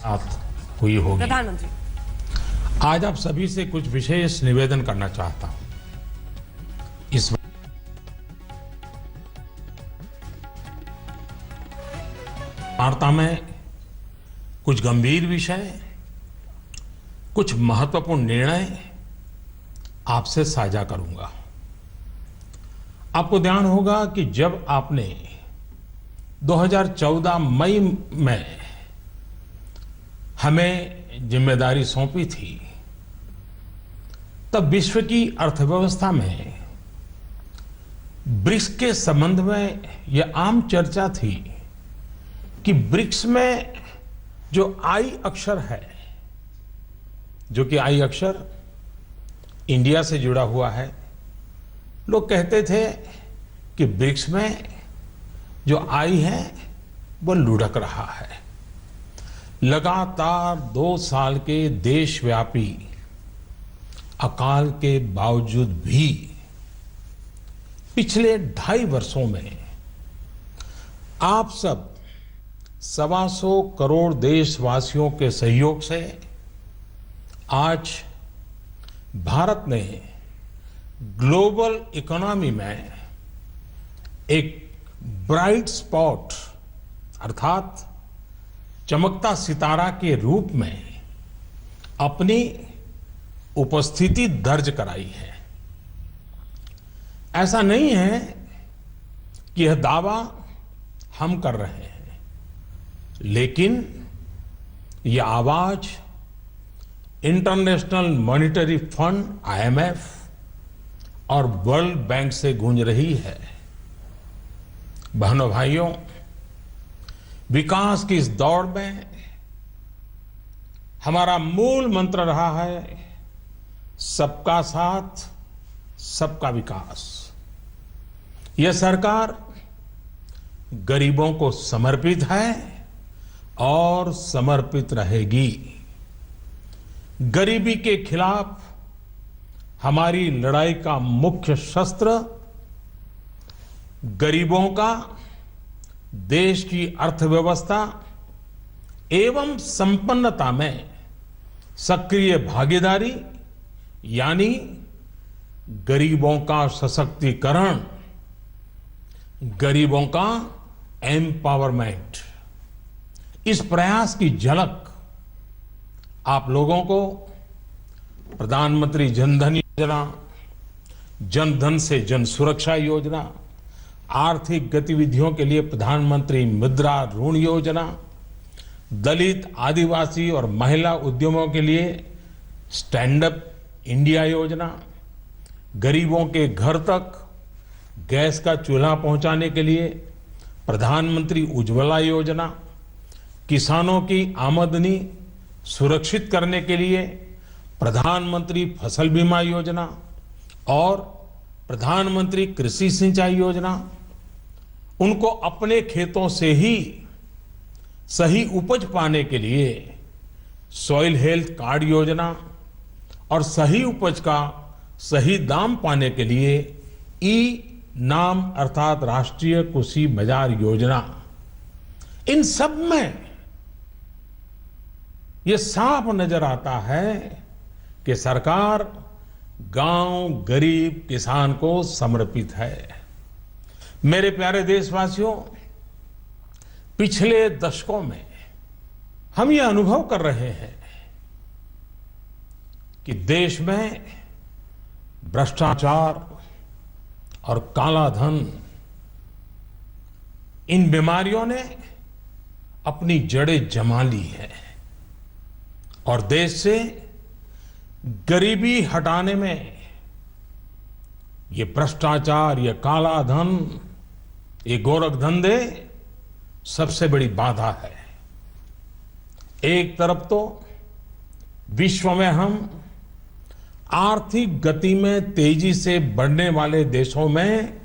साथ हुई होगी। प्रधानमंत्री, आज आप सभी से कुछ विशेष निवेदन करना चाहता हूं। इस वार्ता में कुछ गंभीर विषय, कुछ महत्वपूर्ण निर्णय आपसे साझा करूंगा। आपको ध्यान होगा कि जब आपने 2014 मई में हमें जिम्मेदारी सौंपी थी, तब विश्व की अर्थव्यवस्था में ब्रिक्स के संबंध में यह आम चर्चा थी कि ब्रिक्स में जो आई अक्षर है, जो कि आई अक्षर इंडिया से जुड़ा हुआ है, लोग कहते थे कि ब्रिक्स में जो आई है वो लुढ़क रहा है। लगातार 2 साल के देशव्यापी अकाल के बावजूद भी पिछले 2.5 वर्षों में आप सब 125 करोड़ देशवासियों के सहयोग से आज भारत ने ग्लोबल इकोनॉमी में एक ब्राइट स्पॉट अर्थात चमकता सितारा के रूप में अपनी उपस्थिति दर्ज कराई है। ऐसा नहीं है कि यह दावा हम कर रहे हैं, लेकिन यह आवाज इंटरनेशनल मॉनिटरी फंड IMF और वर्ल्ड बैंक से गूंज रही है। बहनों भाइयों, विकास की इस दौड़ में हमारा मूल मंत्र रहा है सबका साथ, सबका विकास। यह सरकार गरीबों को समर्पित है और समर्पित रहेगी। गरीबी के खिलाफ हमारी लड़ाई का मुख्य शस्त्र गरीबों का देश की अर्थव्यवस्था एवं संपन्नता में सक्रिय भागीदारी यानी गरीबों का सशक्तिकरण, गरीबों का एम्पावरमेंट। इस प्रयास की झलक आप लोगों को प्रधानमंत्री जनधन योजना, जनधन से जन सुरक्षा योजना, आर्थिक गतिविधियों के लिए प्रधानमंत्री मुद्रा ऋण योजना, दलित, आदिवासी और महिला उद्यमों के लिए स्टैंड अप इंडिया योजना, गरीबों के घर तक गैस का चूल्हा पहुंचाने के लिए प्रधानमंत्री उज्ज्वला योजना, किसानों की आमदनी सुरक्षित करने के लिए प्रधानमंत्री फसल बीमा योजना और प्रधानमंत्री कृषि सिंचाई योजना, उनको अपने खेतों से ही सही उपज पाने के लिए सॉइल हेल्थ कार्ड योजना और सही उपज का सही दाम पाने के लिए नाम अर्थात राष्ट्रीय कृषि बाजार योजना। इन सब में यह साफ नजर आता है कि सरकार गांव, गरीब, किसान को समर्पित है। मेरे प्यारे देशवासियों, पिछले दशकों में हम यह अनुभव कर रहे हैं कि देश में भ्रष्टाचार और काला धन, इन बीमारियों ने अपनी जड़ें जमा ली है और देश से गरीबी हटाने में ये भ्रष्टाचार, ये काला धन, ये गोरख धंधे सबसे बड़ी बाधा है। एक तरफ तो विश्व में हम आर्थिक गति में तेजी से बढ़ने वाले देशों में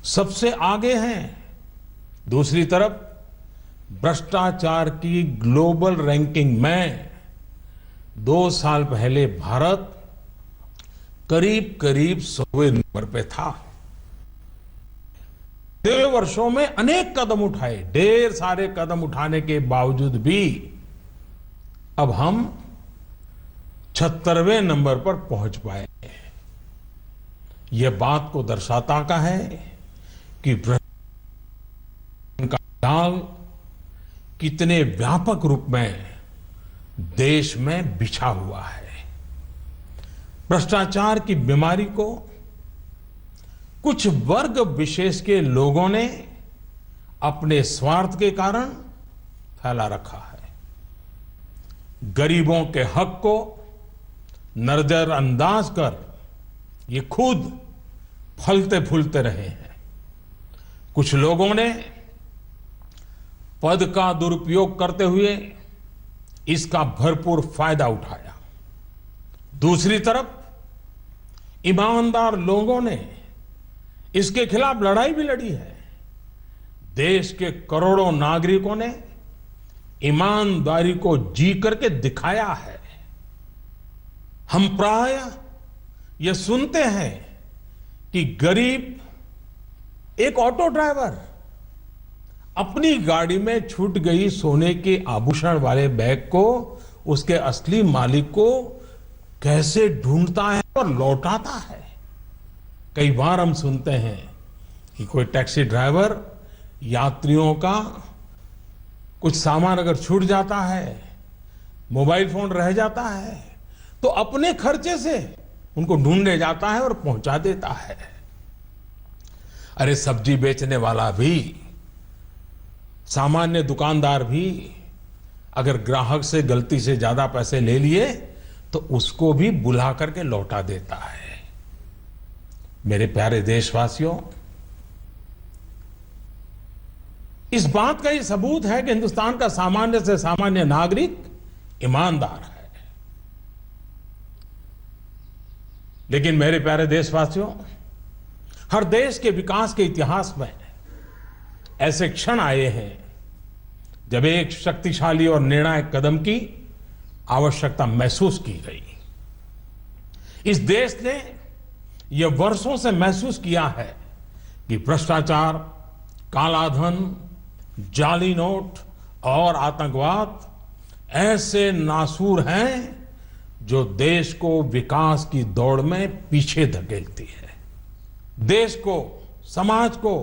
सबसे आगे हैं, दूसरी तरफ भ्रष्टाचार की ग्लोबल रैंकिंग में 2 साल पहले भारत करीब करीब 100वें नंबर पे था। 2 वर्षों में अनेक कदम उठाए, ढेर सारे कदम उठाने के बावजूद भी अब हम 76वें नंबर पर पहुंच पाए। यह बात को दर्शाता का है कि भ्रष्टाचार का जाल कितने व्यापक रूप में देश में बिछा हुआ है। भ्रष्टाचार की बीमारी को कुछ वर्ग विशेष के लोगों ने अपने स्वार्थ के कारण फैला रखा है। गरीबों के हक को नजरअंदाज कर ये खुद फलते फूलते रहे हैं। कुछ लोगों ने पद का दुरुपयोग करते हुए इसका भरपूर फायदा उठाया। दूसरी तरफ ईमानदार लोगों ने इसके खिलाफ लड़ाई भी लड़ी है। देश के करोड़ों नागरिकों ने ईमानदारी को जी करके दिखाया है। हम प्रायः यह सुनते हैं कि गरीब एक ऑटो ड्राइवर अपनी गाड़ी में छूट गई सोने के आभूषण वाले बैग को उसके असली मालिक को कैसे ढूंढता है और लौटाता है। कई बार हम सुनते हैं कि कोई टैक्सी ड्राइवर यात्रियों का कुछ सामान अगर छूट जाता है, मोबाइल फोन रह जाता है, तो अपने खर्चे से उनको ढूंढने जाता है और पहुंचा देता है। अरे सब्जी बेचने वाला भी, सामान्य दुकानदार भी अगर ग्राहक से गलती से ज्यादा पैसे ले लिए तो उसको भी बुला करके लौटा देता है। मेरे प्यारे देशवासियों, इस बात का ये सबूत है कि हिंदुस्तान का सामान्य से सामान्य नागरिक ईमानदार है। लेकिन मेरे प्यारे देशवासियों, हर देश के विकास के इतिहास में ऐसे क्षण आए हैं जब एक शक्तिशाली और निर्णायक कदम की आवश्यकता महसूस की गई। इस देश ने यह वर्षों से महसूस किया है कि भ्रष्टाचार, कालाधन, जाली नोट और आतंकवाद ऐसे नासूर हैं जो देश को विकास की दौड़ में पीछे धकेलती है। देश को, समाज को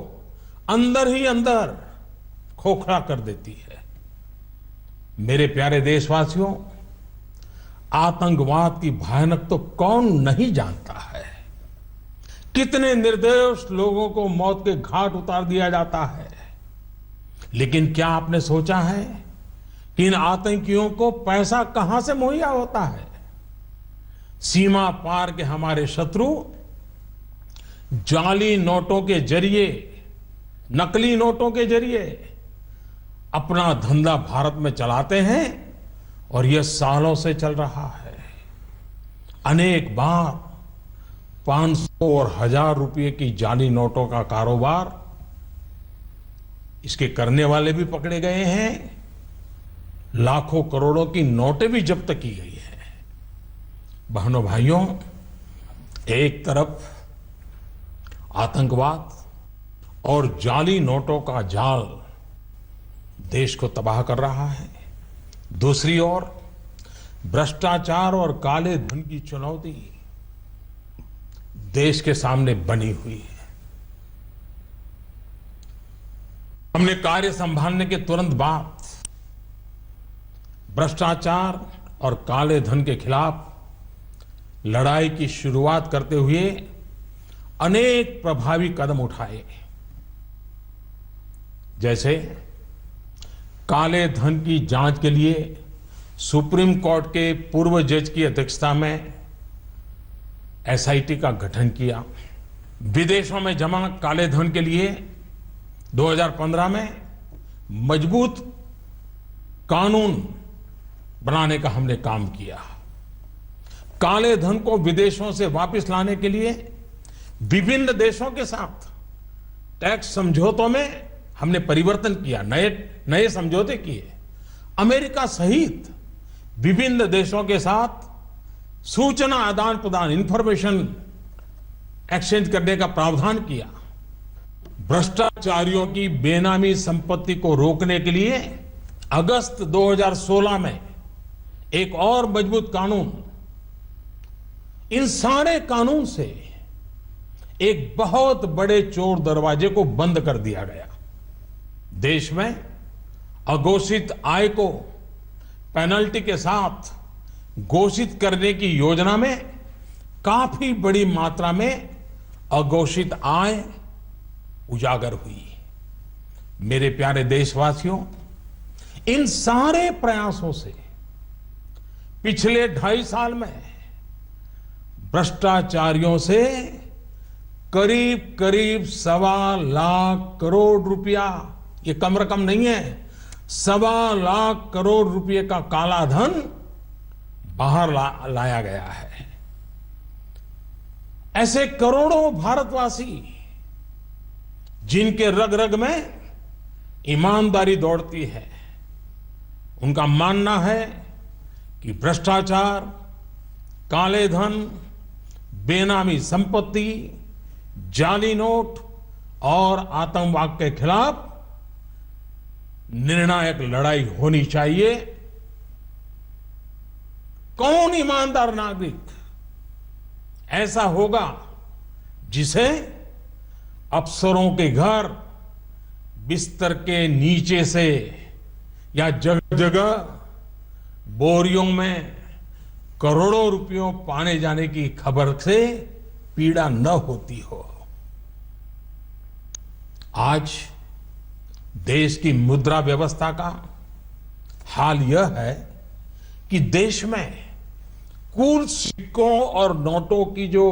अंदर ही अंदर खोखला कर देती है। मेरे प्यारे देशवासियों, आतंकवाद की भयानक तो कौन नहीं जानता है। कितने निर्दोष लोगों को मौत के घाट उतार दिया जाता है। लेकिन क्या आपने सोचा है कि इन आतंकियों को पैसा कहां से मुहैया होता है? सीमा पार के हमारे शत्रु जाली नोटों के जरिए, नकली नोटों के जरिए अपना धंधा भारत में चलाते हैं और यह सालों से चल रहा है। अनेक बार 500 और 1000 रुपए की जाली नोटों का कारोबार इसके करने वाले भी पकड़े गए हैं। लाखों करोड़ों की नोटें भी जब्त की गई हैं। बहनों भाइयों, एक तरफ आतंकवाद और जाली नोटों का जाल देश को तबाह कर रहा है, दूसरी ओर भ्रष्टाचार और काले धन की चुनौती देश के सामने बनी हुई है। हमने कार्य संभालने के तुरंत बाद भ्रष्टाचार और काले धन के खिलाफ लड़ाई की शुरुआत करते हुए अनेक प्रभावी कदम उठाए। जैसे काले धन की जांच के लिए सुप्रीम कोर्ट के पूर्व जज की अध्यक्षता में एसआईटी का गठन किया। विदेशों में जमा काले धन के लिए 2015 में मजबूत कानून बनाने का हमने काम किया। काले धन को विदेशों से वापस लाने के लिए विभिन्न देशों के साथ टैक्स समझौतों में हमने परिवर्तन किया, नए समझौते किए। अमेरिका सहित विभिन्न देशों के साथ सूचना आदान प्रदान, इंफॉर्मेशन एक्सचेंज करने का प्रावधान किया। भ्रष्टाचारियों की बेनामी संपत्ति को रोकने के लिए अगस्त 2016 में एक और मजबूत कानून, इन सारे कानून से एक बहुत बड़े चोर दरवाजे को बंद कर दिया गया। देश में अघोषित आय को पेनल्टी के साथ घोषित करने की योजना में काफी बड़ी मात्रा में अघोषित आय उजागर हुई। मेरे प्यारे देशवासियों, इन सारे प्रयासों से पिछले 2.5 साल में भ्रष्टाचारियों से करीब करीब 1.25 लाख करोड़ रुपया, ये कम रकम नहीं है, 1.25 लाख करोड़ रुपए का काला धन बाहर लाया गया है। ऐसे करोड़ों भारतवासी जिनके रग रग में ईमानदारी दौड़ती है, उनका मानना है कि भ्रष्टाचार, काले धन, बेनामी संपत्ति, जाली नोट और आतंकवाद के खिलाफ निर्णायक लड़ाई होनी चाहिए। कौन ईमानदार नागरिक ऐसा होगा जिसे अफसरों के घर बिस्तर के नीचे से या जगह जगह बोरियों में करोड़ों रुपयों पाने जाने की खबर से पीड़ा न होती हो। आज देश की मुद्रा व्यवस्था का हाल यह है कि देश में कुल सिक्कों और नोटों की जो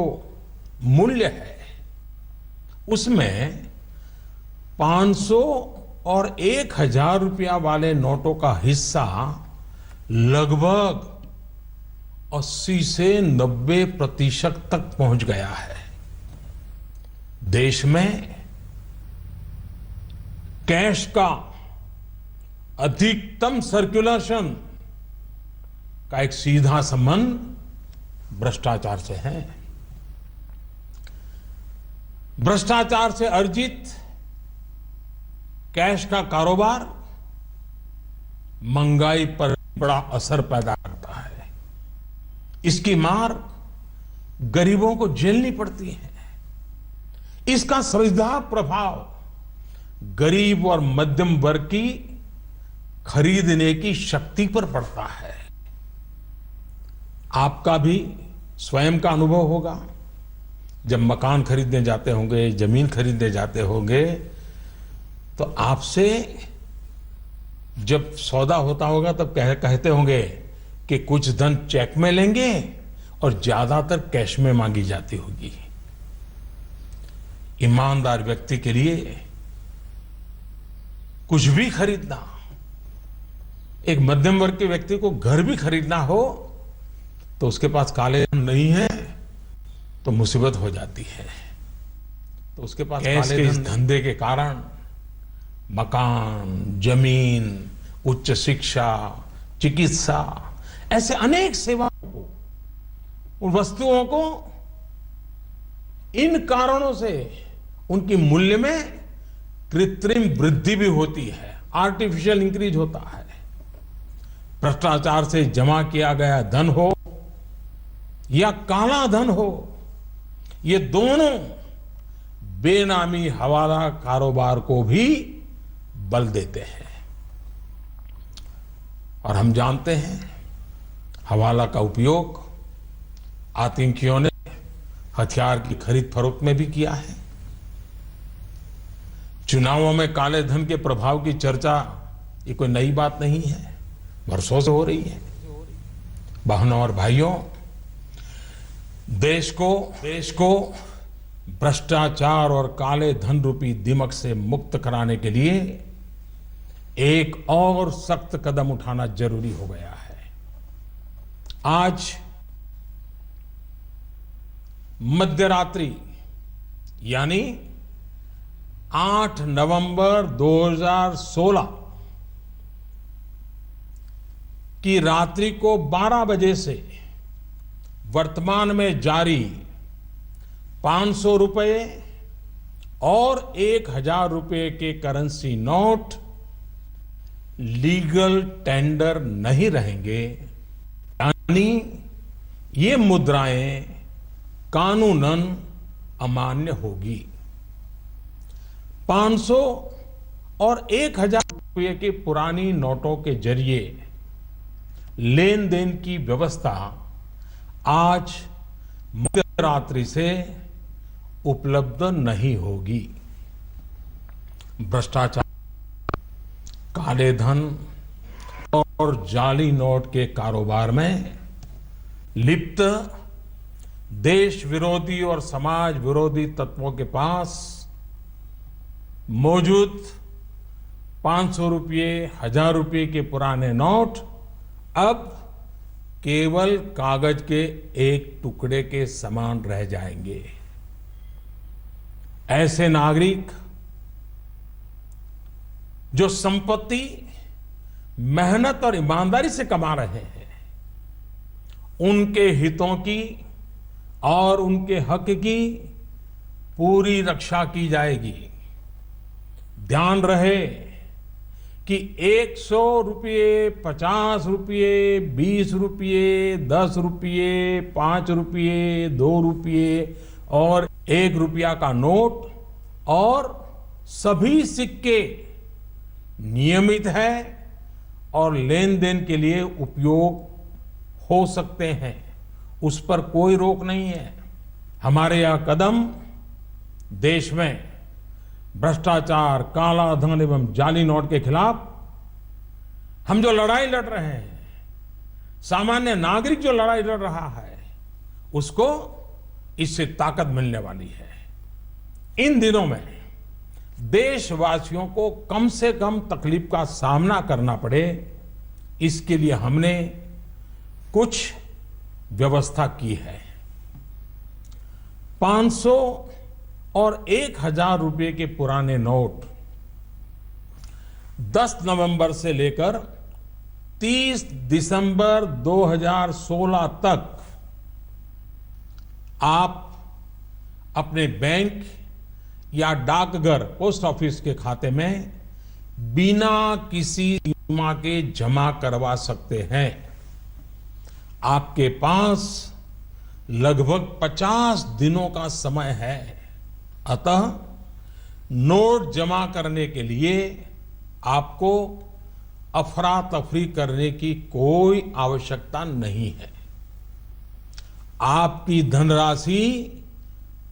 मूल्य है उसमें 500 और 1000 रुपया वाले नोटों का हिस्सा लगभग 80 से 90% तक पहुंच गया है। देश में कैश का अधिकतम सर्कुलेशन का एक सीधा संबंध भ्रष्टाचार से है। भ्रष्टाचार से अर्जित कैश का कारोबार महंगाई पर बड़ा असर पैदा करता है। इसकी मार गरीबों को झेलनी पड़ती है। इसका सीधा प्रभाव गरीब और मध्यम वर्ग की खरीदने की शक्ति पर पड़ता है। आपका भी स्वयं का अनुभव होगा, जब मकान खरीदने जाते होंगे, जमीन खरीदने जाते होंगे, तो आपसे जब सौदा होता होगा तब कहते होंगे कि कुछ धन चेक में लेंगे और ज्यादातर कैश में मांगी जाती होगी। ईमानदार व्यक्ति के लिए कुछ भी खरीदना, एक मध्यम वर्ग के व्यक्ति को घर भी खरीदना हो तो उसके पास काले धन नहीं है तो मुसीबत हो जाती है। तो उसके पास कैश के इस धंधे के कारण मकान, जमीन, उच्च शिक्षा, चिकित्सा, ऐसे अनेक सेवाओं को, उन वस्तुओं को इन कारणों से उनकी मूल्य में कृत्रिम वृद्धि भी होती है, आर्टिफिशियल इंक्रीज होता है। भ्रष्टाचार से जमा किया गया धन हो या काला धन हो, ये दोनों बेनामी हवाला कारोबार को भी बल देते हैं। और हम जानते हैं हवाला का उपयोग आतंकियों ने हथियार की खरीद फरोख्त में भी किया है। चुनावों में काले धन के प्रभाव की चर्चा ये कोई नई बात नहीं है, वर्षों से हो रही है। बहनों और भाइयों, देश को भ्रष्टाचार और काले धन रूपी दिमक से मुक्त कराने के लिए एक और सख्त कदम उठाना जरूरी हो गया है। आज मध्यरात्रि यानी 8 नवंबर 2016 की रात्रि को 12 बजे से वर्तमान में जारी 500 रुपए और 1000 रुपए के करेंसी नोट लीगल टेंडर नहीं रहेंगे। यानी ये मुद्राएं कानूनन अमान्य होगी। 500 और 1000 रुपये के पुरानी नोटों के जरिए लेन देन की व्यवस्था आज मध्यरात्रि से उपलब्ध नहीं होगी। भ्रष्टाचार, काले धन और जाली नोट के कारोबार में लिप्त देश विरोधी और समाज विरोधी तत्वों के पास मौजूद 500 रुपये, 1000 रुपये के पुराने नोट अब केवल कागज के एक टुकड़े के समान रह जाएंगे। ऐसे नागरिक जो संपत्ति मेहनत और ईमानदारी से कमा रहे हैं, उनके हितों की और उनके हक की पूरी रक्षा की जाएगी। ध्यान रहे कि 100 रुपये, 50 रुपये, 20 रुपये, 10 रुपये, 5 रुपये, 2 रुपये और 1 रुपया का नोट और सभी सिक्के नियमित है और लेन देन के लिए उपयोग हो सकते हैं, उस पर कोई रोक नहीं है। हमारे यह कदम देश में भ्रष्टाचार, काला धन एवं जाली नोट के खिलाफ हम जो लड़ाई लड़ रहे हैं, सामान्य नागरिक जो लड़ाई लड़ रहा है, उसको इससे ताकत मिलने वाली है। इन दिनों में देशवासियों को कम से कम तकलीफ का सामना करना पड़े, इसके लिए हमने कुछ व्यवस्था की है। 500 और 1000 रुपये के पुराने नोट 10 नवंबर से लेकर 30 दिसंबर 2016 तक आप अपने बैंक या डाकघर, पोस्ट ऑफिस के खाते में बिना किसी सीमा के जमा करवा सकते हैं। आपके पास लगभग 50 दिनों का समय है। अतः नोट जमा करने के लिए आपको अफरा तफरी करने की कोई आवश्यकता नहीं है। आपकी धनराशि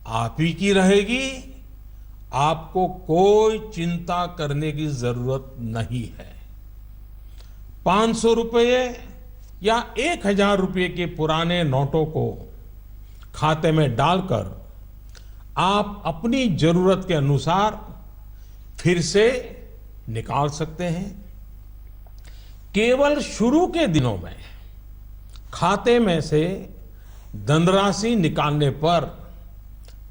आप ही की रहेगी, आपको कोई चिंता करने की जरूरत नहीं है। 500 रुपये या 1000 रुपये के पुराने नोटों को खाते में डालकर आप अपनी जरूरत के अनुसार फिर से निकाल सकते हैं। केवल शुरू के दिनों में खाते में से धनराशि निकालने पर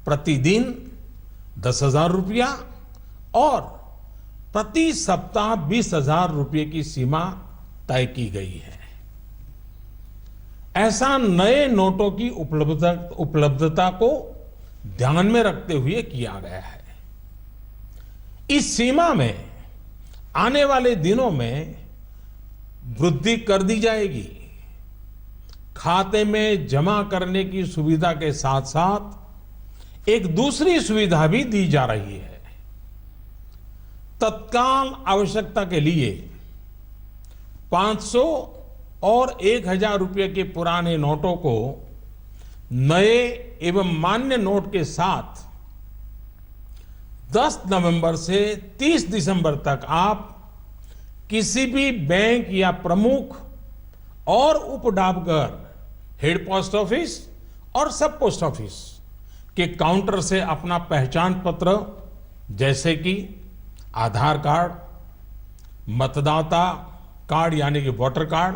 प्रतिदिन 10,000 रुपया और प्रति सप्ताह 20,000 रुपये की सीमा तय की गई है। ऐसा नए नोटों की उपलब्धता को ध्यान में रखते हुए किया गया है। इस सीमा में आने वाले दिनों में वृद्धि कर दी जाएगी। खाते में जमा करने की सुविधा के साथ साथ एक दूसरी सुविधा भी दी जा रही है। तत्काल आवश्यकता के लिए 500 और 1000 रुपये के पुराने नोटों को नए एवं मान्य नोट के साथ 10 नवंबर से 30 दिसंबर तक आप किसी भी बैंक या प्रमुख और उप डाकघर, हेड पोस्ट ऑफिस और सब पोस्ट ऑफिस के काउंटर से अपना पहचान पत्र जैसे कि आधार कार्ड, मतदाता कार्ड यानी कि वोटर कार्ड,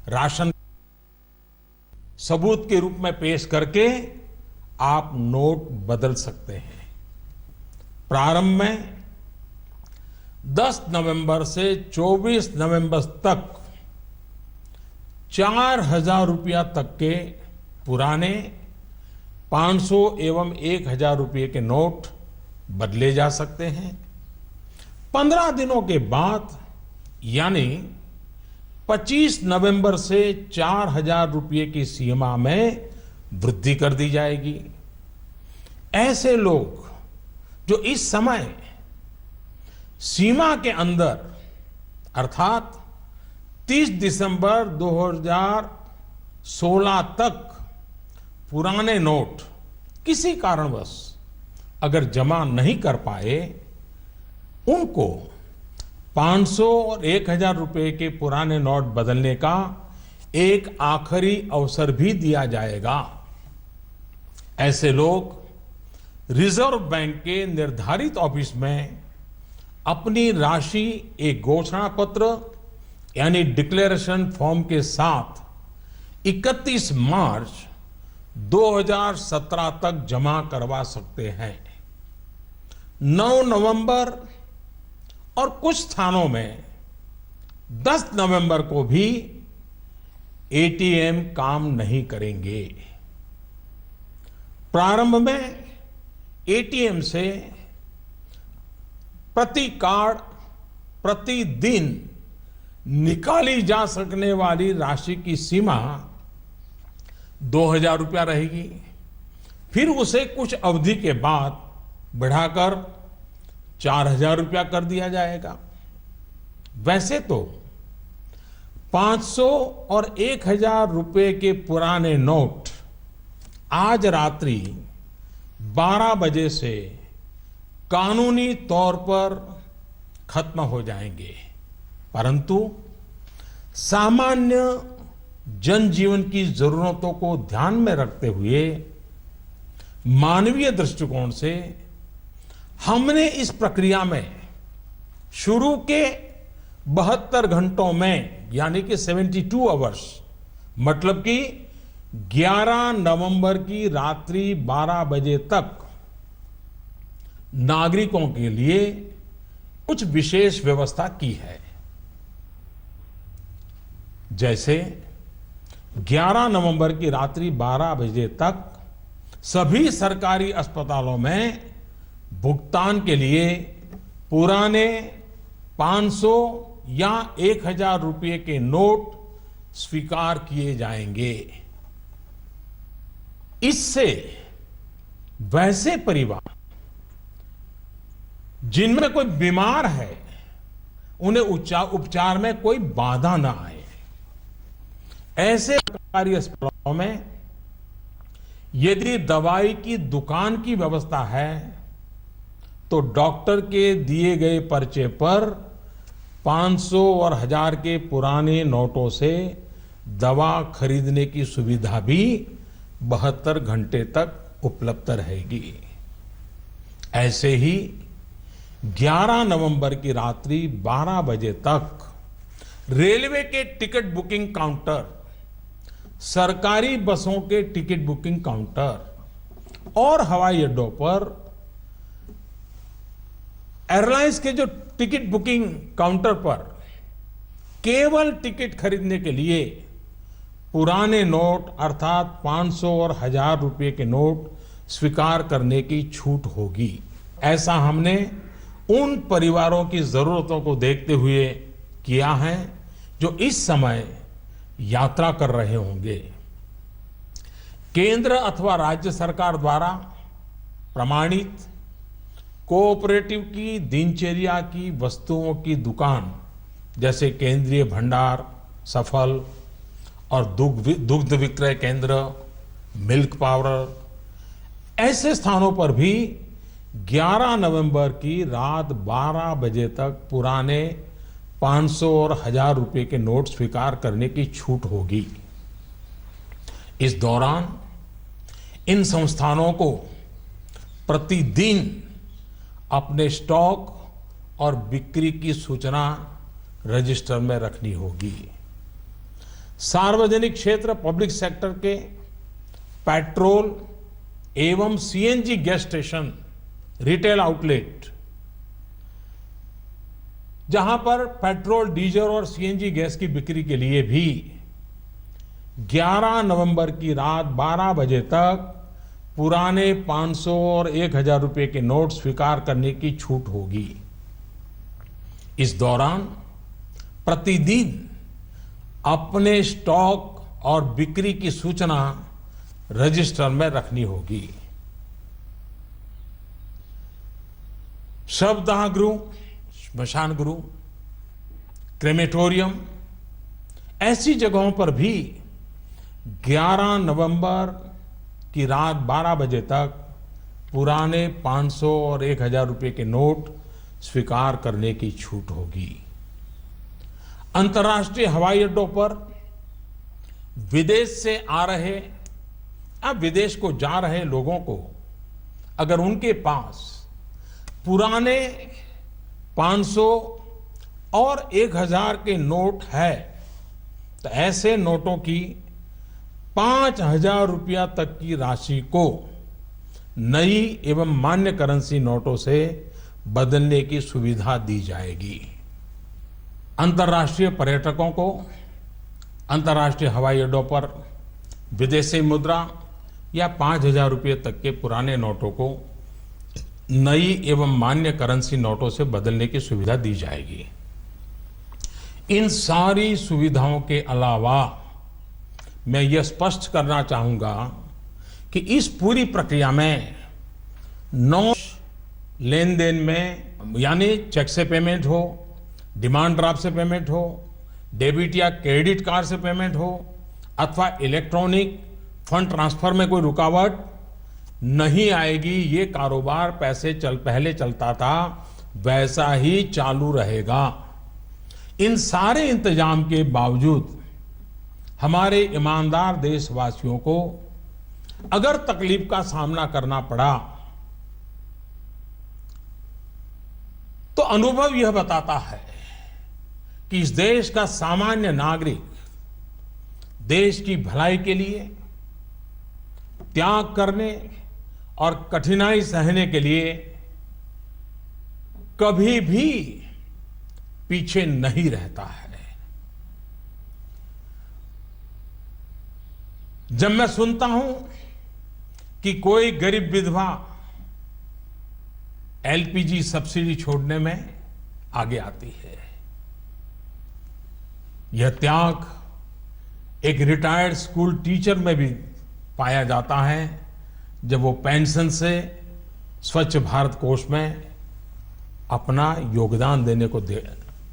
राशन सबूत के रूप में पेश करके आप नोट बदल सकते हैं। प्रारंभ में 10 नवंबर से 24 नवंबर तक 4,000 रुपया तक के पुराने 500 एवं 1,000 रुपये के नोट बदले जा सकते हैं। 15 दिनों के बाद यानी 25 नवंबर से 4,000 रुपये की सीमा में वृद्धि कर दी जाएगी। ऐसे लोग जो इस समय सीमा के अंदर अर्थात 30 दिसंबर 2016 तक पुराने नोट किसी कारणवश अगर जमा नहीं कर पाए, उनको 500 और 1,000 रुपए के पुराने नोट बदलने का एक आखिरी अवसर भी दिया जाएगा। ऐसे लोग रिजर्व बैंक के निर्धारित ऑफिस में अपनी राशि एक घोषणा पत्र यानी डिक्लेरेशन फॉर्म के साथ 31 मार्च 2017 तक जमा करवा सकते हैं। 9 नवंबर और कुछ स्थानों में 10 नवंबर को भी एटीएम काम नहीं करेंगे। प्रारंभ में एटीएम से प्रति कार्ड प्रतिदिन निकाली जा सकने वाली राशि की सीमा 2,000 रुपया रहेगी। फिर उसे कुछ अवधि के बाद बढ़ाकर 4,000 रुपया कर दिया जाएगा। वैसे तो 500 और 1,000 रुपए के पुराने नोट आज रात्रि 12 बजे से कानूनी तौर पर खत्म हो जाएंगे, परंतु सामान्य जनजीवन की जरूरतों को ध्यान में रखते हुए मानवीय दृष्टिकोण से हमने इस प्रक्रिया में शुरू के 72 घंटों में यानी कि 72 आवर्स मतलब कि 11 नवंबर की रात्रि 12 बजे तक नागरिकों के लिए कुछ विशेष व्यवस्था की है। जैसे 11 नवंबर की रात्रि 12 बजे तक सभी सरकारी अस्पतालों में भुगतान के लिए पुराने 500 या 1,000 रुपये के नोट स्वीकार किए जाएंगे। इससे वैसे परिवार जिनमें कोई बीमार है उन्हें उपचार में कोई बाधा ना आए। ऐसे सरकारी अस्पतालों में यदि दवाई की दुकान की व्यवस्था है तो डॉक्टर के दिए गए पर्चे पर 500 और 1,000 के पुराने नोटों से दवा खरीदने की सुविधा भी 72 घंटे तक उपलब्ध रहेगी। ऐसे ही 11 नवंबर की रात्रि 12 बजे तक रेलवे के टिकट बुकिंग काउंटर, सरकारी बसों के टिकट बुकिंग काउंटर और हवाई अड्डों पर एयरलाइंस के जो टिकट बुकिंग काउंटर पर केवल टिकट खरीदने के लिए पुराने नोट अर्थात 500 और 1,000 रुपये के नोट स्वीकार करने की छूट होगी। ऐसा हमने उन परिवारों की जरूरतों को देखते हुए किया है जो इस समय यात्रा कर रहे होंगे। केंद्र अथवा राज्य सरकार द्वारा प्रमाणित कोऑपरेटिव की दिनचर्या की वस्तुओं की दुकान जैसे केंद्रीय भंडार, सफल और दुग्ध विक्रय केंद्र, मिल्क पाउडर, ऐसे स्थानों पर भी 11 नवंबर की रात 12 बजे तक पुराने 500 और 1,000 रुपये के नोट स्वीकार करने की छूट होगी। इस दौरान इन संस्थानों को प्रतिदिन अपने स्टॉक और बिक्री की सूचना रजिस्टर में रखनी होगी। सार्वजनिक क्षेत्र पब्लिक सेक्टर के पेट्रोल एवं CNG gas station, retail outlet, जहां पर पेट्रोल, डीजल और सीएनजी गैस की बिक्री के लिए भी 11 नवंबर की रात 12 बजे तक पुराने 500 और 1,000 रुपये के नोट स्वीकार करने की छूट होगी। इस दौरान प्रतिदिन अपने स्टॉक और बिक्री की सूचना रजिस्टर में रखनी होगी। शवदाह गृह, श्मशान गृह, क्रेमेटोरियम, ऐसी जगहों पर भी 11 नवंबर की रात 12 बजे तक पुराने 500 और 1000 रुपए के नोट स्वीकार करने की छूट होगी। अंतर्राष्ट्रीय हवाई अड्डों पर विदेश से आ रहे, अब विदेश को जा रहे लोगों को अगर उनके पास पुराने 500 और 1000 के नोट है तो ऐसे नोटों की 5000 रुपया तक की राशि को नई एवं मान्य करेंसी नोटों से बदलने की सुविधा दी जाएगी। अंतर्राष्ट्रीय पर्यटकों को अंतर्राष्ट्रीय हवाई अड्डों पर विदेशी मुद्रा या 5000 रुपये तक के पुराने नोटों को नई एवं मान्य करेंसी नोटों से बदलने की सुविधा दी जाएगी। इन सारी सुविधाओं के अलावा मैं यह स्पष्ट करना चाहूंगा कि इस पूरी प्रक्रिया में नोट लेन देन में, यानी चेक से पेमेंट हो, डिमांड ड्राफ्ट से पेमेंट हो, डेबिट या क्रेडिट कार्ड से पेमेंट हो अथवा इलेक्ट्रॉनिक फंड ट्रांसफर में कोई रुकावट नहीं आएगी। ये कारोबार पहले चलता था वैसा ही चालू रहेगा। इन सारे इंतजाम के बावजूद हमारे ईमानदार देशवासियों को अगर तकलीफ का सामना करना पड़ा तो अनुभव यह बताता है कि इस देश का सामान्य नागरिक देश की भलाई के लिए त्याग करने और कठिनाई सहने के लिए कभी भी पीछे नहीं रहता है। जब मैं सुनता हूं कि कोई गरीब विधवा एलपीजी सब्सिडी छोड़ने में आगे आती है, यह त्याग एक रिटायर्ड स्कूल टीचर में भी पाया जाता है जब वो पेंशन से स्वच्छ भारत कोष में अपना योगदान देने को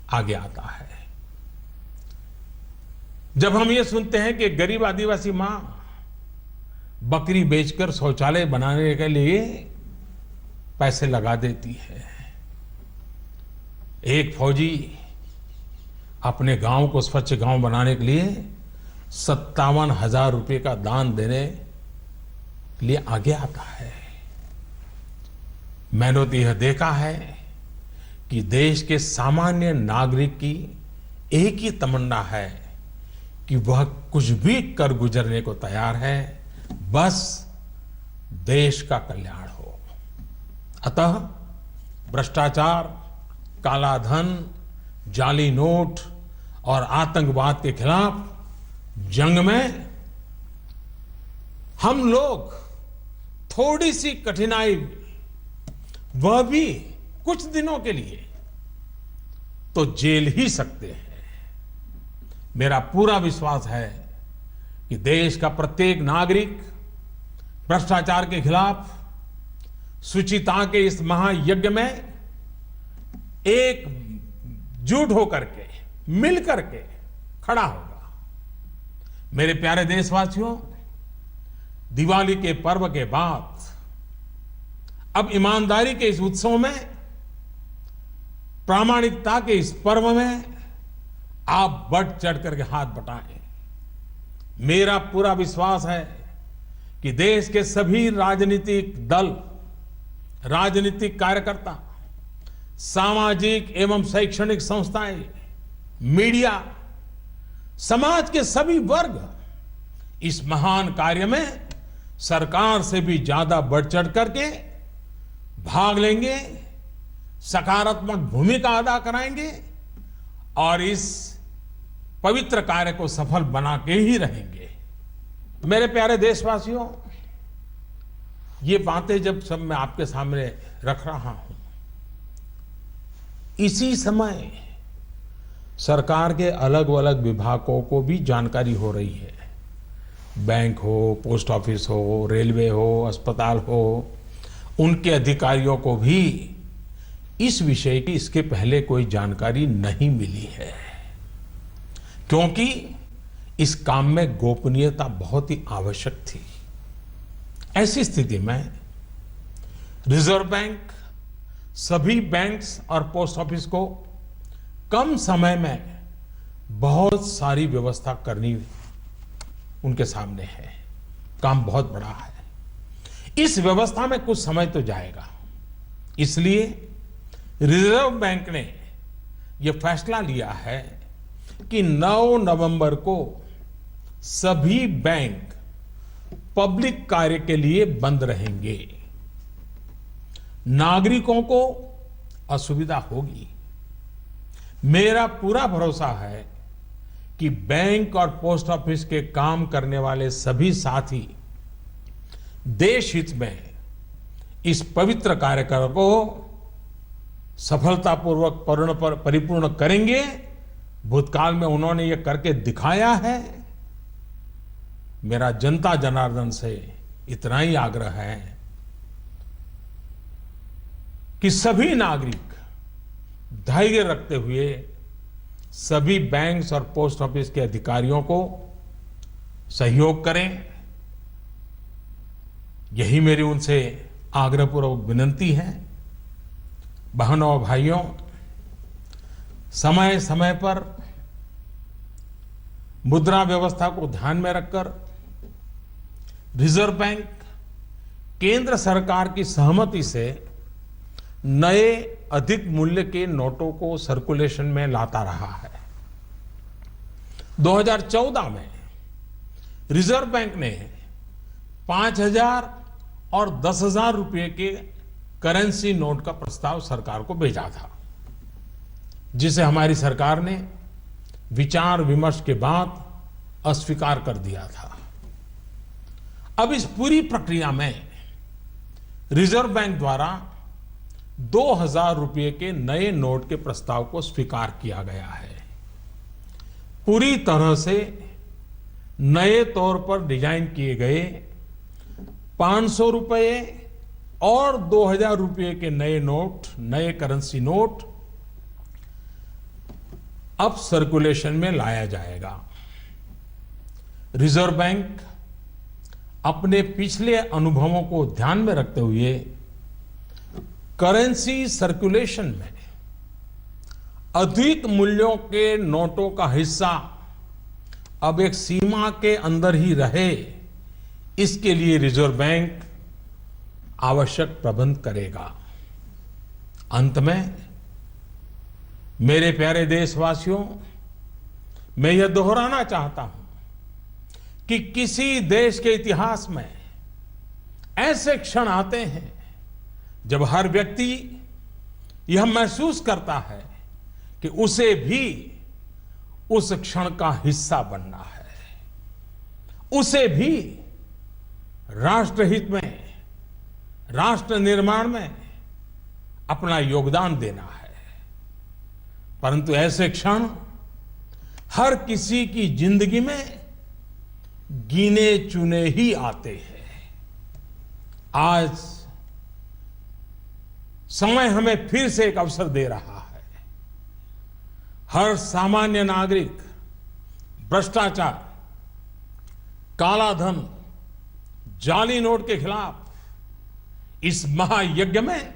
आगे आता है। जब हम ये सुनते हैं कि गरीब आदिवासी मां बकरी बेचकर शौचालय बनाने के लिए पैसे लगा देती है, एक फौजी अपने गांव को स्वच्छ गांव बनाने के लिए 57,000 रुपए का दान देने के लिए आगे आता है। मैंने तो यह देखा है कि देश के सामान्य नागरिक की एक ही तमन्ना है कि वह कुछ भी कर गुजरने को तैयार है, बस देश का कल्याण हो। अतः भ्रष्टाचार, काला धन, जाली नोट और आतंकवाद के खिलाफ जंग में हम लोग थोड़ी सी कठिनाई, वह भी कुछ दिनों के लिए, तो झेल ही सकते हैं। मेरा पूरा विश्वास है कि देश का प्रत्येक नागरिक भ्रष्टाचार के खिलाफ शुचिता के इस महायज्ञ में एकजुट होकर के, मिल करके खड़ा होगा। मेरे प्यारे देशवासियों, दिवाली के पर्व के बाद अब ईमानदारी के इस उत्सव में, प्रामाणिकता के इस पर्व में आप बढ़ चढ़ करके हाथ बटाएं। मेरा पूरा विश्वास है कि देश के सभी राजनीतिक दल, राजनीतिक कार्यकर्ता, सामाजिक एवं शैक्षणिक संस्थाएं, मीडिया, समाज के सभी वर्ग इस महान कार्य में सरकार से भी ज्यादा बढ़ चढ़ करके भाग लेंगे, सकारात्मक भूमिका अदा कराएंगे और इस पवित्र कार्य को सफल बना के ही रहेंगे। मेरे प्यारे देशवासियों, ये बातें जब सब मैं आपके सामने रख रहा हूं, इसी समय सरकार के अलग अलग विभागों को भी जानकारी हो रही है। बैंक हो, पोस्ट ऑफिस हो, रेलवे हो, अस्पताल हो, उनके अधिकारियों को भी इस विषय की इसके पहले कोई जानकारी नहीं मिली है, क्योंकि इस काम में गोपनीयता बहुत ही आवश्यक थी। ऐसी स्थिति में रिजर्व बैंक सभी बैंक्स और पोस्ट ऑफिस को कम समय में बहुत सारी व्यवस्था करनी उनके सामने है। काम बहुत बड़ा है। इस व्यवस्था में कुछ समय तो जाएगा, इसलिए रिजर्व बैंक ने यह फैसला लिया है कि 9 नवंबर को सभी बैंक पब्लिक कार्य के लिए बंद रहेंगे। नागरिकों को असुविधा होगी। मेरा पूरा भरोसा है कि बैंक और पोस्ट ऑफिस के काम करने वाले सभी साथी देश हित में इस पवित्र कार्यक्रम को सफलतापूर्वक परिपूर्ण करेंगे। भूतकाल में उन्होंने ये करके दिखाया है। मेरा जनता जनार्दन से इतना ही आग्रह है कि सभी नागरिक धैर्य रखते हुए सभी बैंक्स और पोस्ट ऑफिस के अधिकारियों को सहयोग करें। यही मेरी उनसे आग्रहपूर्वक विनती है। बहनों और भाइयों, समय समय पर मुद्रा व्यवस्था को ध्यान में रखकर रिजर्व बैंक केंद्र सरकार की सहमति से नए अधिक मूल्य के नोटों को सर्कुलेशन में लाता रहा है। 2014 में रिजर्व बैंक ने 5,000 और 10,000 रुपए के करेंसी नोट का प्रस्ताव सरकार को भेजा था, जिसे हमारी सरकार ने विचार विमर्श के बाद अस्वीकार कर दिया था। अब इस पूरी प्रक्रिया में रिजर्व बैंक द्वारा 2,000 रुपए के नए नोट के प्रस्ताव को स्वीकार किया गया है। पूरी तरह से नए तौर पर डिजाइन किए गए 500 रुपए और 2,000 रुपए के नए नोट, नए करेंसी नोट अब सर्कुलेशन में लाया जाएगा। रिजर्व बैंक अपने पिछले अनुभवों को ध्यान में रखते हुए करेंसी सर्कुलेशन में अधिक मूल्यों के नोटों का हिस्सा अब एक सीमा के अंदर ही रहे, इसके लिए रिजर्व बैंक आवश्यक प्रबंध करेगा। अंत में मेरे प्यारे देशवासियों, मैं यह दोहराना चाहता हूं कि किसी देश के इतिहास में ऐसे क्षण आते हैं जब हर व्यक्ति यह महसूस करता है कि उसे भी उस क्षण का हिस्सा बनना है, उसे भी राष्ट्रहित में, राष्ट्र निर्माण में अपना योगदान देना है। परंतु ऐसे क्षण हर किसी की जिंदगी में गिने चुने ही आते हैं। आज समय हमें फिर से एक अवसर दे रहा है। हर सामान्य नागरिक भ्रष्टाचार, काला धन, जाली नोट के खिलाफ इस महायज्ञ में,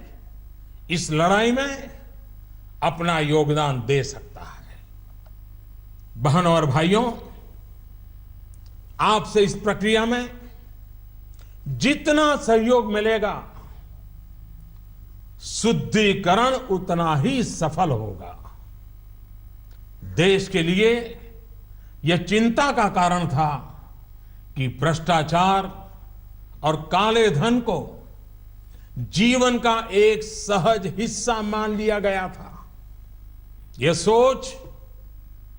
इस लड़ाई में अपना योगदान दे सकता है। बहनों और भाइयों, आपसे इस प्रक्रिया में जितना सहयोग मिलेगा, शुद्धिकरण उतना ही सफल होगा। देश के लिए यह चिंता का कारण था कि भ्रष्टाचार और काले धन को जीवन का एक सहज हिस्सा मान लिया गया था। यह सोच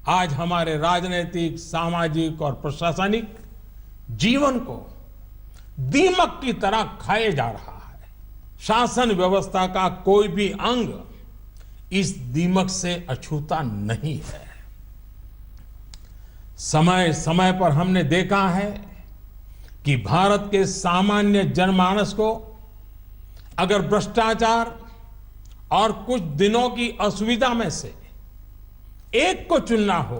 आज हमारे राजनीतिक, सामाजिक और प्रशासनिक जीवन को दीमक की तरह खाए जा रहा है। शासन व्यवस्था का कोई भी अंग इस दीमक से अछूता नहीं है। समय समय पर हमने देखा है कि भारत के सामान्य जनमानस को अगर भ्रष्टाचार और कुछ दिनों की असुविधा में से एक को चुनना हो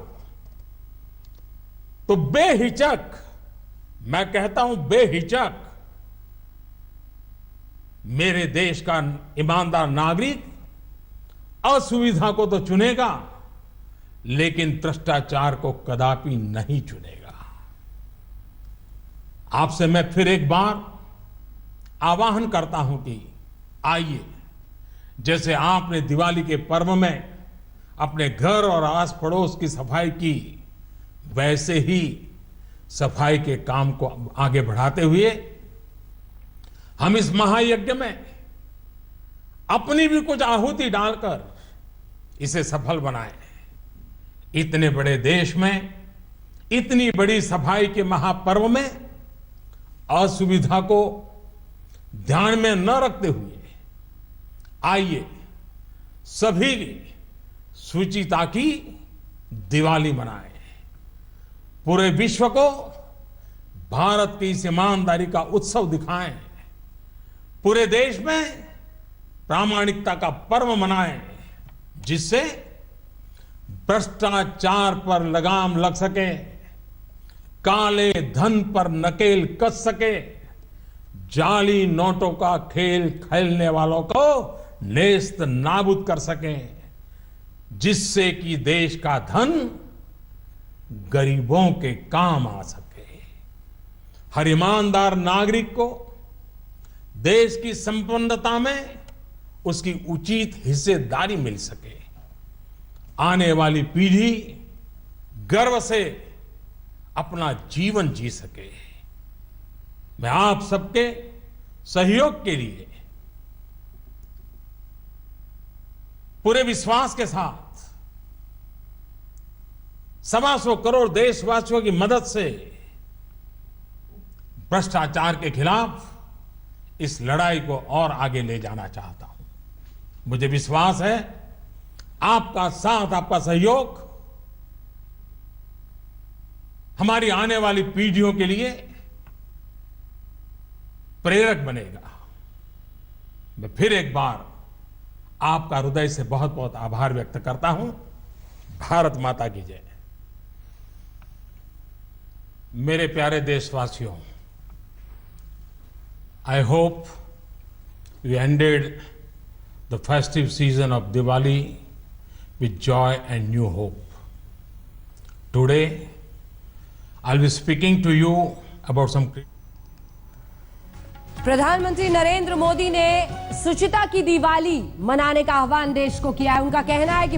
तो बेहिचक, मैं कहता हूं बेहिचक, मेरे देश का ईमानदार नागरिक असुविधा को तो चुनेगा, लेकिन भ्रष्टाचार को कदापि नहीं चुनेगा। आपसे मैं फिर एक बार आह्वान करता हूं कि आइए, जैसे आपने दिवाली के पर्व में अपने घर और आस पड़ोस की सफाई की, वैसे ही सफाई के काम को आगे बढ़ाते हुए हम इस महायज्ञ में अपनी भी कुछ आहुति डालकर इसे सफल बनाएं। इतने बड़े देश में इतनी बड़ी सफाई के महापर्व में असुविधा को ध्यान में न रखते हुए आइए सभी शुचिता की दिवाली मनाएं। पूरे विश्व को भारत की इस ईमानदारी का उत्सव दिखाएं। पूरे देश में प्रामाणिकता का पर्व मनाएं, जिससे भ्रष्टाचार पर लगाम लग सके, काले धन पर नकेल कस सके, जाली नोटों का खेल खेलने वालों को नेस्त नाबूद कर सके, जिससे कि देश का धन गरीबों के काम आ सके। हर ईमानदार नागरिक को देश की संपन्नता में उसकी उचित हिस्सेदारी मिल सके। आने वाली पीढ़ी गर्व से अपना जीवन जी सके। मैं आप सबके सहयोग के लिए पूरे विश्वास के साथ 125 करोड़ देशवासियों की मदद से भ्रष्टाचार के खिलाफ इस लड़ाई को और आगे ले जाना चाहता हूं। मुझे विश्वास है आपका साथ, आपका सहयोग हमारी आने वाली पीढ़ियों के लिए प्रेरक बनेगा। मैं फिर एक बार आपका हृदय से बहुत बहुत आभार व्यक्त करता हूं। भारत माता की जय। मेरे प्यारे देशवासियों, I hope we ended the festive season of Diwali with joy and new hope. Today, I'll be speaking to you about some. प्रधानमंत्री नरेंद्र मोदी ने शुचिता की दिवाली मनाने का आह्वान देश को किया है। उनका कहना है कि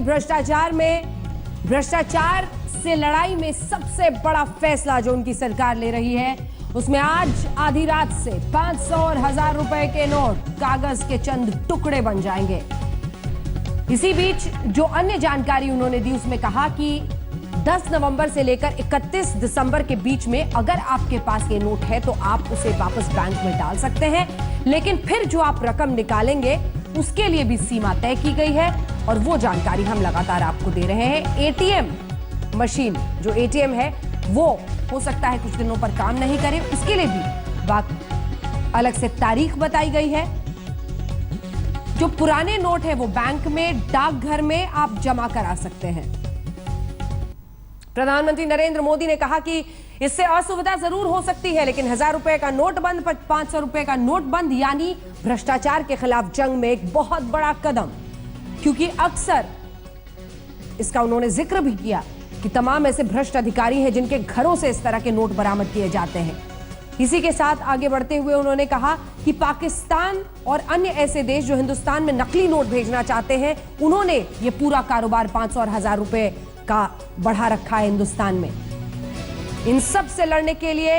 भ्रष्टाचार से लड़ाई में सबसे बड़ा फैसला जो उनकी सरकार ले रही है, उसमें आज आधी रात से 500 और 1000 रुपए के नोट कागज के चंद टुकड़े बन जाएंगे। इसी बीच जो अन्य जानकारी उन्होंने दी, उसमें कहा कि 10 नवंबर से लेकर 31 दिसंबर के बीच में अगर आपके पास ये नोट है तो आप उसे वापस बैंक में डाल सकते हैं, लेकिन फिर जो आप रकम निकालेंगे उसके लिए भी सीमा तय की गई है और वो जानकारी हम लगातार आपको दे रहे हैं। एटीएम मशीन, जो एटीएम है, वो हो सकता है कुछ दिनों पर काम नहीं करे, उसके लिए भी बात अलग से तारीख बताई गई है। जो पुराने नोट है वो बैंक में, डाकघर में आप जमा करा सकते हैं। प्रधानमंत्री नरेंद्र मोदी ने कहा कि इससे असुविधा जरूर हो सकती है, लेकिन 1000 रुपए का नोट बंद, 500 रुपए का नोट बंद, यानी भ्रष्टाचार के खिलाफ जंग में एक बहुत बड़ा कदम। क्योंकि अक्सर इसका उन्होंने जिक्र भी किया कि तमाम ऐसे भ्रष्ट अधिकारी हैं जिनके घरों से इस तरह के नोट बरामद किए जाते हैं। इसी के साथ आगे बढ़ते हुए उन्होंने कहा कि पाकिस्तान और अन्य ऐसे देश जो हिंदुस्तान में नकली नोट भेजना चाहते हैं, उन्होंने ये पूरा कारोबार 500 और 1000 रुपए का बढ़ा रखा है हिंदुस्तान में। इन सब से लड़ने के लिए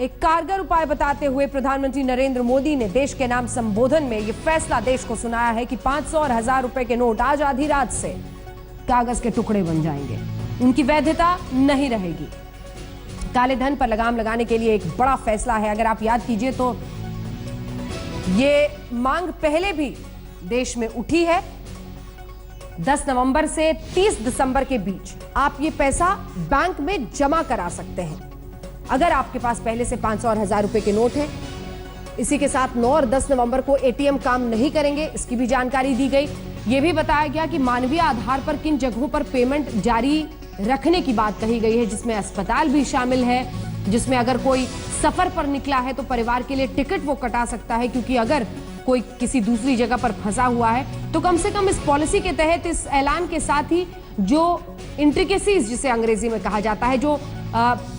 एक कारगर उपाय बताते हुए प्रधानमंत्री नरेंद्र मोदी ने देश के नाम संबोधन में यह फैसला देश को सुनाया है कि 500 और 1000 रुपए के नोट आज आधी रात से कागज के टुकड़े बन जाएंगे, उनकी वैधता नहीं रहेगी। काले धन पर लगाम लगाने के लिए एक बड़ा फैसला है। अगर आप याद कीजिए तो ये मांग पहले भी देश में उठी है। 10 नवंबर से 30 दिसंबर के बीच आप ये पैसा बैंक में जमा करा सकते हैं अगर आपके पास पहले से 500 और 1000 रुपए के नोट है। इसी के साथ 9 और 10 नवंबर को एटीएम काम नहीं करेंगे, इसकी भी जानकारी दी गई। यह भी बताया गया कि मानवीय आधार पर किन जगहों पर पेमेंट जारी रखने की बात कही गई है, जिसमें अस्पताल भी शामिल है, जिसमें अगर कोई सफर पर निकला है तो परिवार के लिए टिकट वो कटा सकता है, क्योंकि अगर कोई किसी दूसरी जगह पर फंसा हुआ है तो कम से कम इस पॉलिसी के तहत, इस ऐलान के साथ ही जो इंट्रिकेसीज जिसे अंग्रेजी में कहा जाता है, जो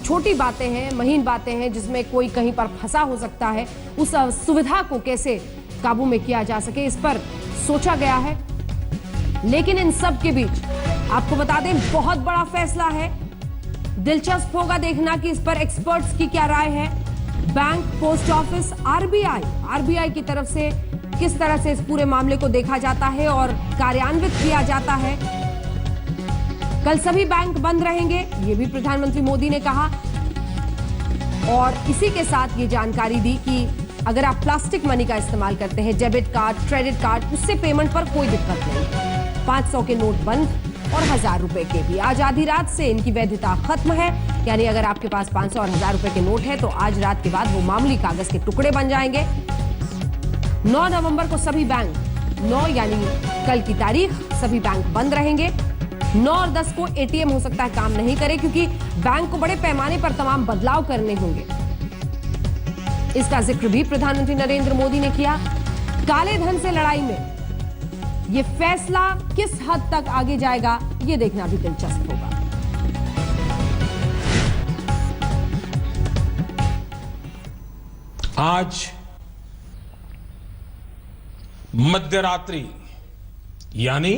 छोटी बातें हैं, महीन बातें हैं, जिसमें कोई कहीं पर फंसा हो सकता है, उस सुविधा को कैसे काबू में किया जा सके, इस पर सोचा गया है। लेकिन इन सब के बीच आपको बता दें, बहुत बड़ा फैसला है। दिलचस्प होगा देखना कि इस पर एक्सपर्ट्स की क्या राय है। बैंक, पोस्ट ऑफिस, आरबीआई की तरफ से किस तरह से इस पूरे मामले को देखा जाता है और कार्यान्वित किया जाता है। कल सभी बैंक बंद रहेंगे, यह भी प्रधानमंत्री मोदी ने कहा। और इसी के साथ ये जानकारी दी कि अगर आप प्लास्टिक मनी का इस्तेमाल करते हैं, डेबिट कार्ड, क्रेडिट कार्ड, उससे पेमेंट पर कोई दिक्कत नहीं। 500 के नोट बंद और 1000 रुपए के भी। आज आधी रात से इनकी वैधता खत्म है, यानी अगर आपके पास 500 और 1000 रुपए के नोट है तो आज रात के बाद वो मामूली कागज के टुकड़े बन जाएंगे। 9 नवंबर को सभी बैंक, 9 यानी कल की तारीख, सभी बैंक बंद रहेंगे। 9 और 10 को एटीएम हो सकता है काम नहीं करे, क्योंकि बैंक को बड़े पैमाने पर तमाम बदलाव करने होंगे। इसका जिक्र भी प्रधानमंत्री नरेंद्र मोदी ने किया। काले धन से लड़ाई में यह फैसला किस हद तक आगे जाएगा, यह देखना भी दिलचस्प होगा। आज मध्यरात्रि यानी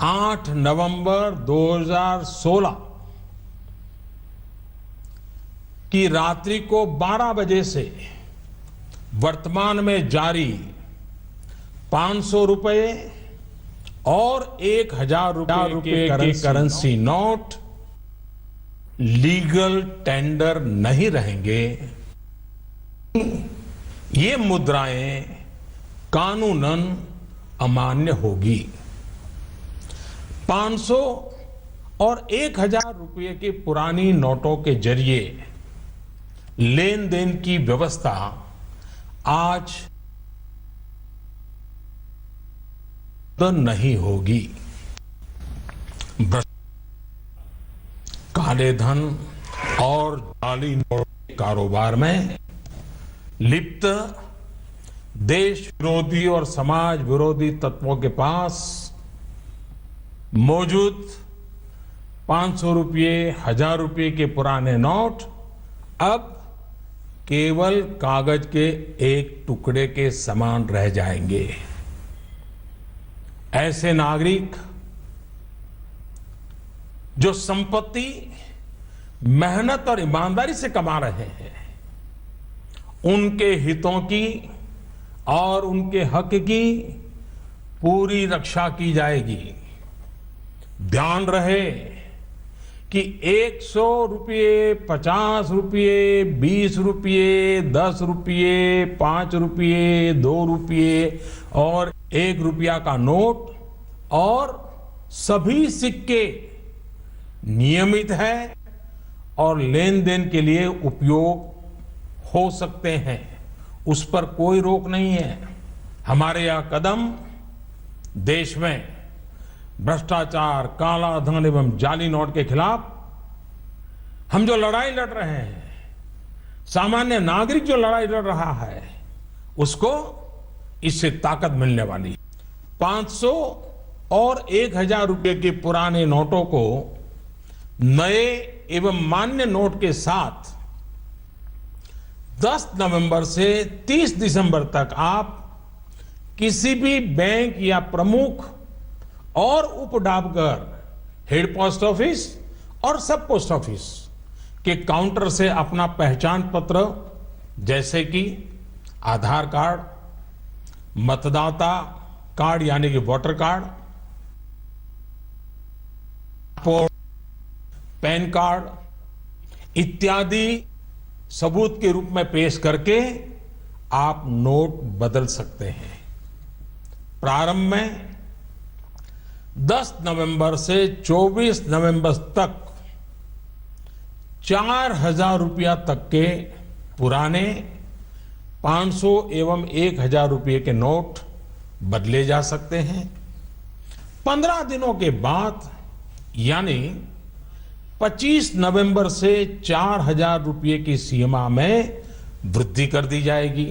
8 नवंबर 2016 की रात्रि को 12 बजे से वर्तमान में जारी 500 रुपए और 1000 रुपए के करेंसी नोट लीगल टेंडर नहीं रहेंगे। ये मुद्राएं कानूनन अमान्य होगी। 500 और 1000 रुपए के पुरानी नोटों के जरिए लेन देन की व्यवस्था आज नहीं होगी। काले धन और जाली नोट के कारोबार में लिप्त देश विरोधी और समाज विरोधी तत्वों के पास मौजूद 500 रुपये, 1000 रुपये के पुराने नोट अब केवल कागज के एक टुकड़े के समान रह जाएंगे। ऐसे नागरिक जो संपत्ति मेहनत और ईमानदारी से कमा रहे हैं, उनके हितों की और उनके हक की पूरी रक्षा की जाएगी। ध्यान रहे कि 100 रुपये, 50 रुपये, 20 रुपये, 10 रुपये, 5 रुपये, 2 रुपये और 1 रुपया का नोट और सभी सिक्के नियमित है और लेन देन के लिए उपयोग हो सकते हैं, उस पर कोई रोक नहीं है। हमारे यह कदम देश में भ्रष्टाचार, काला धन एवं जाली नोट के खिलाफ हम जो लड़ाई लड़ रहे हैं, सामान्य नागरिक जो लड़ाई लड़ रहा है, उसको इससे ताकत मिलने वाली है। 500 और 1000 रुपये के पुराने नोटों को नए एवं मान्य नोट के साथ 10 नवंबर से 30 दिसंबर तक आप किसी भी बैंक या प्रमुख और उप डाकघर, हेड पोस्ट ऑफिस और सब पोस्ट ऑफिस के काउंटर से अपना पहचान पत्र जैसे कि आधार कार्ड, मतदाता कार्ड यानी कि वोटर कार्ड, पैन कार्ड इत्यादि सबूत के रूप में पेश करके आप नोट बदल सकते हैं। प्रारंभ में 10 नवंबर से 24 नवंबर तक 4,000 रुपया तक के पुराने 500 एवं 1,000 रुपये के नोट बदले जा सकते हैं। 15 दिनों के बाद यानी 25 नवंबर से 4,000 रुपये की सीमा में वृद्धि कर दी जाएगी।